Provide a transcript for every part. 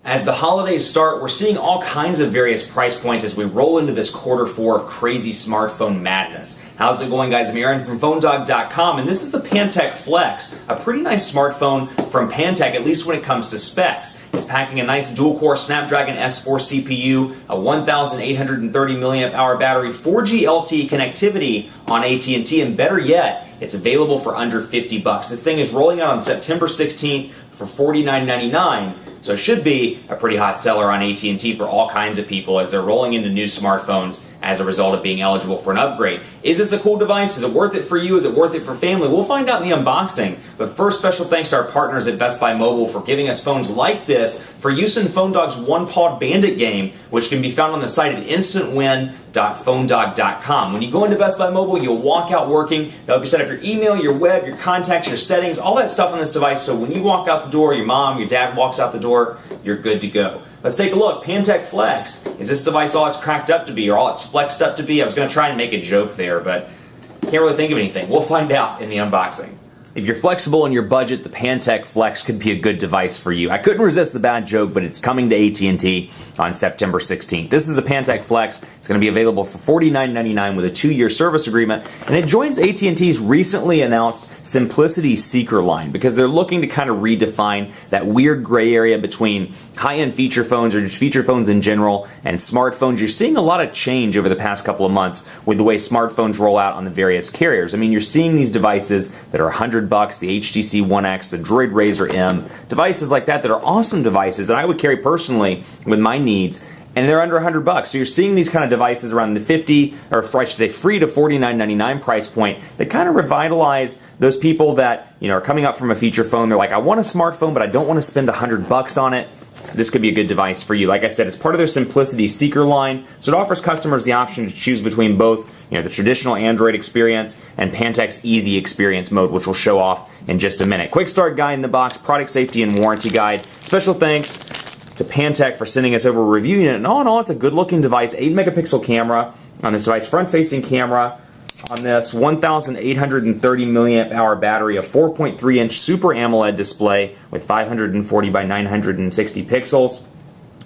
As the holidays start, we're seeing all kinds of various price points as we roll into this Q4 of crazy smartphone madness. How's it going, guys? I'm Aaron from PhoneDog.com, and this is the Pantech Flex, a pretty nice smartphone from Pantech, at least when it comes to specs. It's packing a nice dual-core Snapdragon S4 CPU, a 1,830 mAh battery, 4G LTE connectivity on AT&T, and better yet, it's available for under $50. This thing is rolling out on September 16th for $49.99. So it should be a pretty hot seller on AT&T for all kinds of people as they're rolling into new smartphones as a result of being eligible for an upgrade. Is this a cool device? Is it worth it for you? Is it worth it for family? We'll find out in the unboxing. But first, special thanks to our partners at Best Buy Mobile for giving us phones like this for use in PhoneDog's one-pawed bandit game, which can be found on the site at instantwin.phonedog.com. When you go into Best Buy Mobile, you'll walk out working. They'll help you set up your email, your web, your contacts, your settings, all that stuff on this device. So when you walk out the door, your mom, your dad walks out the door, you're good to go. Let's take a look. Pantech Flex. Is this device all it's cracked up to be or all it's flexed up to be? I was going to try and make a joke there, but can't really think of anything. We'll find out in the unboxing. If you're flexible in your budget, the Pantech Flex could be a good device for you. I couldn't resist the bad joke, but it's coming to AT&T on September 16th. This is the Pantech Flex. It's going to be available for $49.99 with a 2-year service agreement, and it joins AT&T's recently announced Simplicity Seeker line because they're looking to kind of redefine that weird gray area between high-end feature phones or just feature phones in general and smartphones. You're seeing a lot of change over the past couple of months with the way smartphones roll out on the various carriers. I mean, you're seeing these devices that are $100, the HTC One X, the Droid Razr M, devices like that are awesome devices that I would carry personally with my needs, and they're under $100. So you're seeing these kind of devices around the $50, or I should say free to $49.99 price point that kind of revitalize those people that, you know, are coming up from a feature phone. They're like, I want a smartphone, but I don't want to spend $100 on it. This could be a good device for you. Like I said, it's part of their Simplicity Seeker line, so it offers customers the option to choose between both, you know, the traditional Android experience and Pantech's Easy Experience mode, which we'll show off in just a minute. Quick start guide in the box, product safety and warranty guide. Special thanks to Pantech for sending us over a review unit. And all in all, it's a good-looking device. 8-megapixel camera on this device, front-facing camera on this, 1,830 mAh battery, a 4.3-inch Super AMOLED display with 540 by 960 pixels.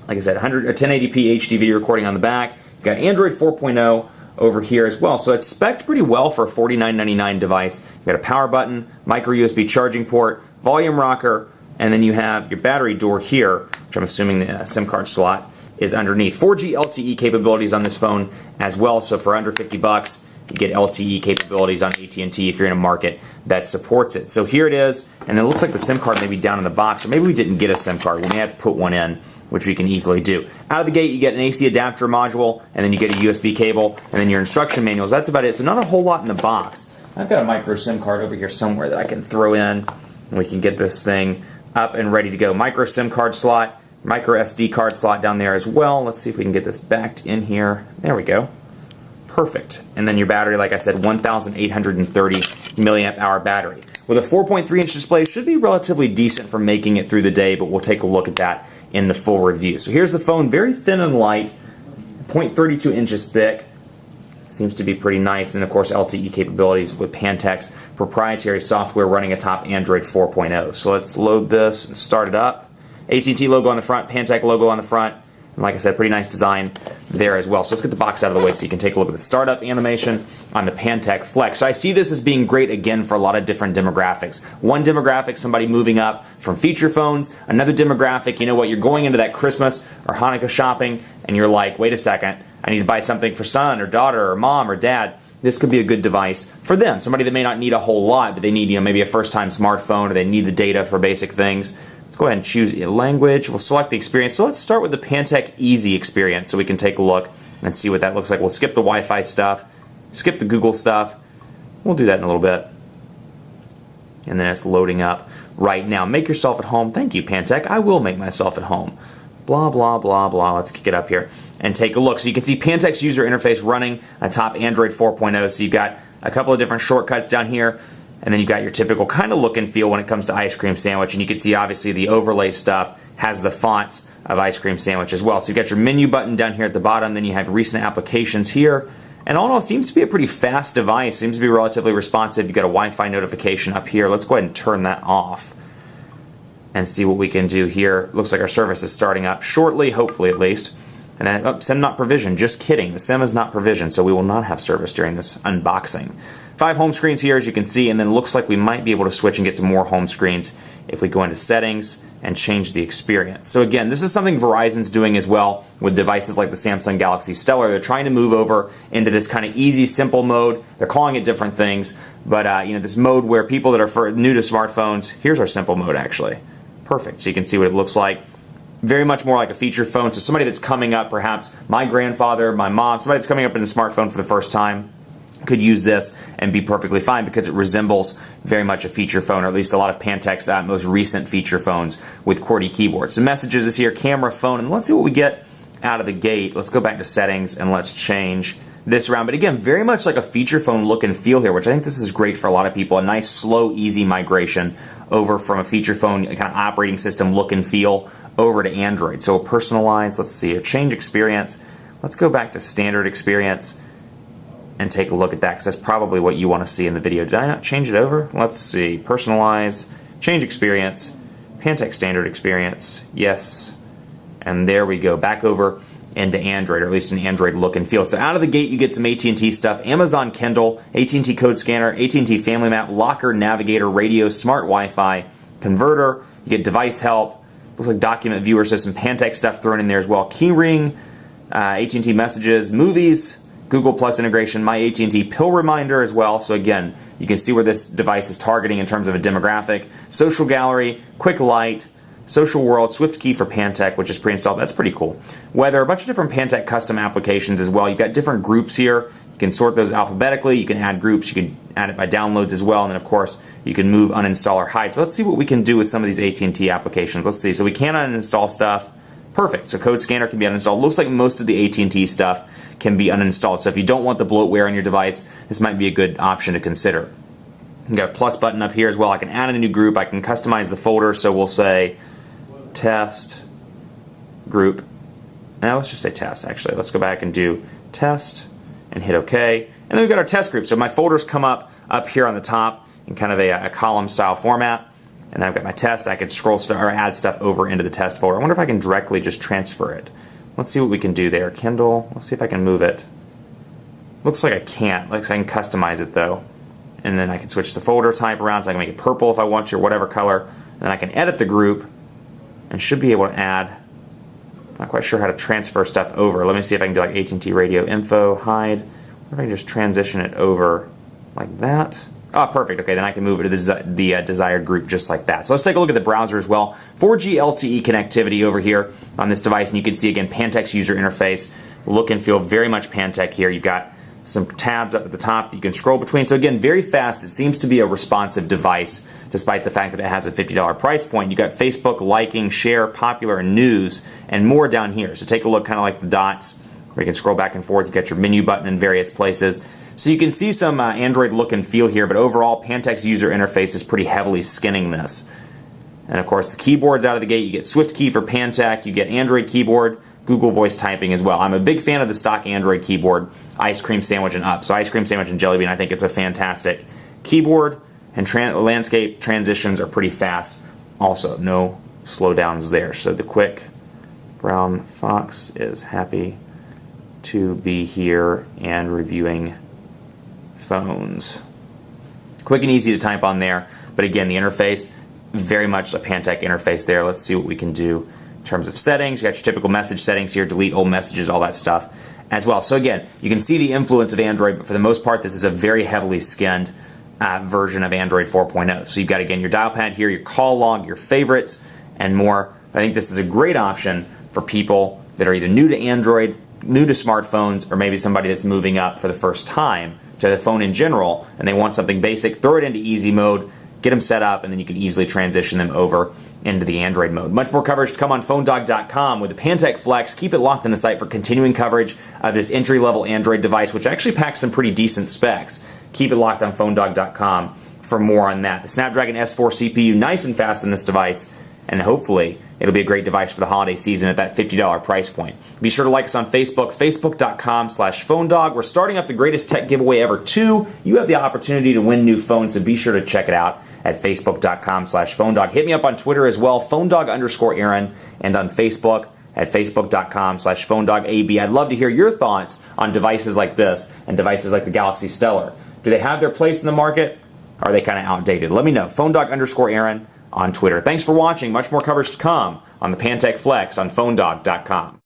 Like I said, 1080p HD video recording on the back. You've got Android 4.0 over here as well. So it's spec'd pretty well for a $49.99 device. You've got a power button, micro USB charging port, volume rocker, and then you have your battery door here, which I'm assuming the SIM card slot is underneath. 4G LTE capabilities on this phone as well, so for under $50, you get LTE capabilities on AT&T if you're in a market that supports it. So here it is, and it looks like the SIM card may be down in the box, or maybe we didn't get a SIM card. We may have to put one in, which we can easily do. Out of the gate, you get an AC adapter module, and then you get a USB cable, and then your instruction manuals. That's about it. So not a whole lot in the box. I've got a micro SIM card over here somewhere that I can throw in, and we can get this thing up and ready to go. Micro SIM card slot, micro SD card slot down there as well. Let's see if we can get this backed in here. There we go. Perfect. And then your battery, like I said, 1,830 mAh battery. With a 4.3-inch display, should be relatively decent for making it through the day, but we'll take a look at that in the full review. So here's the phone, very thin and light, 0.32 inches thick. Seems to be pretty nice. And then, of course, LTE capabilities with Pantech's proprietary software running atop Android 4.0. So let's load this and start it up. AT&T logo on the front, Pantech logo on the front. And like I said, pretty nice design there as well. So let's get the box out of the way so you can take a look at the startup animation on the Pantech Flex. So I see this as being great, again, for a lot of different demographics. One demographic, somebody moving up from feature phones. Another demographic, you know what, you're going into that Christmas or Hanukkah shopping, and you're like, wait a second, I need to buy something for son or daughter or mom or dad. This could be a good device for them. Somebody that may not need a whole lot, but they need, you know, maybe a first-time smartphone, or they need the data for basic things. Let's go ahead and choose a language. We'll select the experience. So let's start with the Pantech Easy Experience so we can take a look and see what that looks like. We'll skip the Wi-Fi stuff, skip the Google stuff. We'll do that in a little bit. And then it's loading up right now. Make yourself at home. Thank you, Pantech. I will make myself at home. Blah, blah, blah, blah. Let's kick it up here and take a look. So you can see Pantech's user interface running atop Android 4.0. So you've got a couple of different shortcuts down here. And then you've got your typical kind of look and feel when it comes to Ice Cream Sandwich. And you can see, obviously, the overlay stuff has the fonts of Ice Cream Sandwich as well. So you've got your menu button down here at the bottom. Then you have recent applications here. And all in all, it seems to be a pretty fast device. Seems to be relatively responsive. You've got a Wi-Fi notification up here. Let's go ahead and turn that off. and see what we can do here. Looks like our service is starting up shortly, hopefully at least. And then, oh, SIM not provisioned. Just kidding. The SIM is not provisioned, so we will not have service during this unboxing. 5 home screens here, as you can see, and then looks like we might be able to switch and get some more home screens if we go into settings and change the experience. So again, this is something Verizon's doing as well with devices like the Samsung Galaxy Stellar. They're trying to move over into this kind of easy, simple mode. They're calling it different things, but you know, this mode where people that are new to smartphones, here's our simple mode actually. Perfect. So you can see what it looks like. Very much more like a feature phone. So somebody that's coming up, perhaps my grandfather, my mom, somebody that's coming up in a smartphone for the first time could use this and be perfectly fine because it resembles very much a feature phone, or at least a lot of Pantech's most recent feature phones with QWERTY keyboards. So messages is here, camera, phone, and let's see what we get out of the gate. Let's go back to settings and let's change this around. But again, very much like a feature phone look and feel here, which I think this is great for a lot of people. A nice, slow, easy migration over from a feature phone kind of operating system look and feel over to Android. So a personalized, let's see, a change experience. Let's go back to standard experience and take a look at that, because that's probably what you want to see in the video. Did I not change it over? Let's see, personalize, change experience, Pantech standard experience, yes, and there we go, back over into Android, or at least an Android look and feel. So out of the gate, you get some AT&T stuff, Amazon Kindle, AT&T Code Scanner, AT&T Family Map, Locker, Navigator, Radio, Smart Wi-Fi, Converter, you get device help, looks like document viewer system, Pantech stuff thrown in there as well, Keyring, AT&T Messages, Movies, Google Plus integration, My AT&T Pill Reminder as well. So again, you can see where this device is targeting in terms of a demographic. Social Gallery, Quick Light, Social World, Swift Key for Pantech, which is pre-installed. That's pretty cool. Weather, a bunch of different Pantech custom applications as well. You've got different groups here. You can sort those alphabetically. You can add groups. You can add it by downloads as well. And then, of course, you can move, uninstall, or hide. So let's see what we can do with some of these AT&T applications. Let's see. So we can uninstall stuff. Perfect. So Code Scanner can be uninstalled. Looks like most of the AT&T stuff can be uninstalled. So if you don't want the bloatware on your device, this might be a good option to consider. You've got a plus button up here as well. I can add a new group. I can customize the folder. So we'll say test group. Now let's just say test, actually. Let's go back and do test and hit OK. And then we've got our test group. So my folders come up here on the top in kind of a column style format. And I've got my test. I can scroll or add stuff over into the test folder. I wonder if I can directly just transfer it. Let's see what we can do there. Kindle, let's see if I can move it. Looks like I can't. Looks like I can customize it though. And then I can switch the folder type around, so I can make it purple if I want to, or whatever color. And then I can edit the group and should be able to add. Not quite sure how to transfer stuff over. Let me see if I can do like AT&T Radio Info, hide. Or if I can just transition it over like that. Oh, perfect. Okay, then I can move it to the desired group just like that. So let's take a look at the browser as well. 4G LTE connectivity over here on this device, and you can see again Pantech's user interface. Look and feel very much Pantech here. You've got some tabs up at the top you can scroll between. So again, very fast. It seems to be a responsive device, despite the fact that it has a $50 price point. You've got Facebook, liking, share, popular, and news, and more down here. So take a look, kind of like the dots, where you can scroll back and forth. You've got your menu button in various places. So you can see some Android look and feel here, but overall, Pantech's user interface is pretty heavily skinning this. And of course, the keyboard's out of the gate. You get Swift Key for Pantech. You get Android keyboard, Google Voice typing as well. I'm a big fan of the stock Android keyboard, ice cream sandwich and up. So ice cream sandwich and jelly bean, I think it's a fantastic keyboard. And landscape transitions are pretty fast. Also, no slowdowns there. So the quick brown fox is happy to be here and reviewing phones. Quick and easy to type on there, but again, the interface, very much a Pantech interface there. Let's see what we can do in terms of settings. You got your typical message settings here, delete old messages, all that stuff as well. So again, you can see the influence of Android, but for the most part, this is a very heavily skinned version of Android 4.0. So you've got, again, your dial pad here, your call log, your favorites, and more. I think this is a great option for people that are either new to Android, new to smartphones, or maybe somebody that's moving up for the first time to the phone in general, and they want something basic. Throw it into easy mode, get them set up, and then you can easily transition them over into the Android mode. Much more coverage to come on PhoneDog.com with the Pantech Flex. Keep it locked in the site for continuing coverage of this entry-level Android device, which actually packs some pretty decent specs. Keep it locked on PhoneDog.com for more on that. The Snapdragon S4 CPU, nice and fast in this device, and hopefully it'll be a great device for the holiday season at that $50 price point. Be sure to like us on Facebook, facebook.com/PhoneDog. We're starting up the greatest tech giveaway ever, too. You have the opportunity to win new phones, so be sure to check it out at facebook.com/phonedog. Hit me up on Twitter as well, phonedog_Aaron, and on Facebook at facebook.com/phonedogab. I'd love to hear your thoughts on devices like this and devices like the Galaxy Stellar. Do they have their place in the market? Or are they kind of outdated? Let me know. phonedog_Aaron on Twitter. Thanks for watching. Much more coverage to come on the Pantech Flex on phonedog.com.